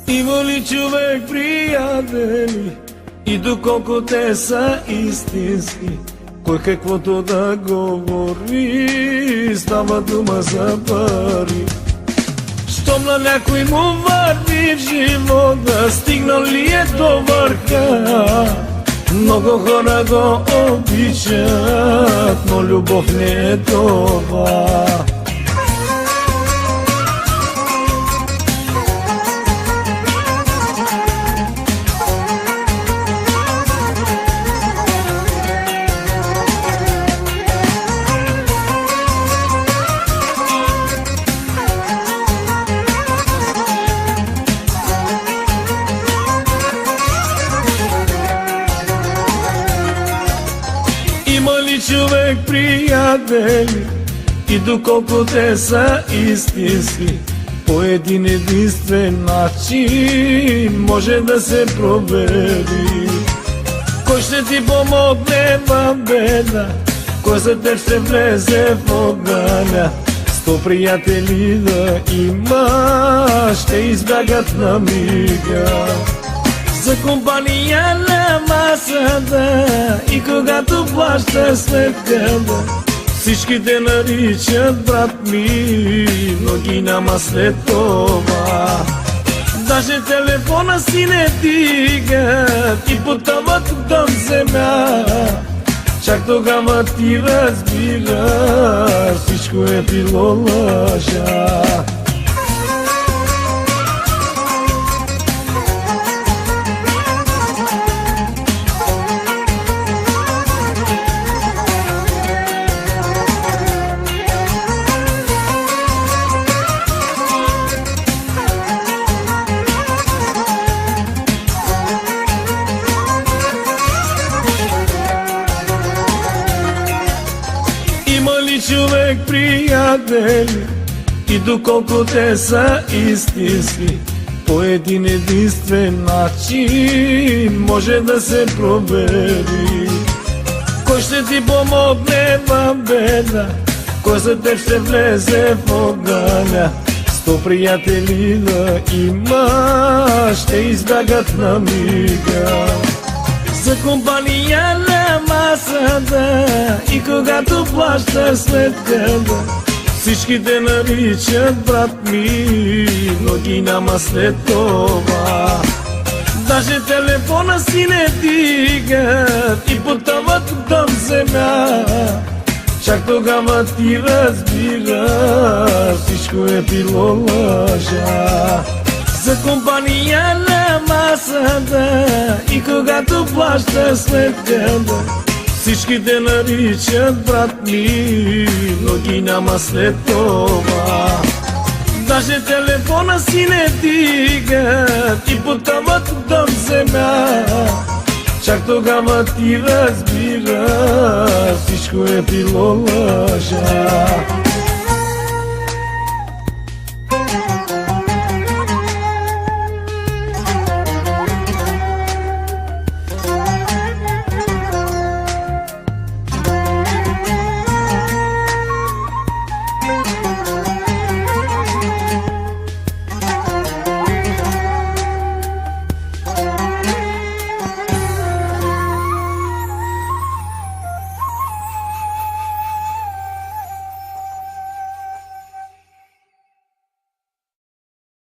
Има ли човек приятели и доколко те са истински, кой каквото да говори, става дума за пари. Щом на някой му върви в живота, стигнал ли е до върха? Много хора го обичат, но любов не е това. Има ли човек приятели и доколко те са истински, по един единствен начин може да се провери. Кой ще ти помогне в беда, кой за теб ще влезе в огъня? 100 приятели да има, ще избягат на мига. За компания на масата и когато плащаш сметката, всички те наричат брат ми, но ги няма след това. Даже телефона си не дигат и потъват към земя. Чак тогава ти разбираш, всичко е било лъжа. Има ли човек приятели и доколко те са истински, по един единствен начин може да се провери. Кой ще ти помогне в беда, кой за теб ще влезе в огъня? 100 приятели да има, ще избягат на мига. За компания на масата и когато плащаш сметката, всички те наричат брат ми, но ги няма след това. Даже телефона си не дигат и потъват към земя. Чак тогава ти разбираш, всичко е било лъжа. За компания на масата и когато плащаш сметката, всички те наричат брат ми, но ги няма след това. Даже телефона си не дигат и потъват към земя. Чак тогава ти разбираш, всичко е било лъжа.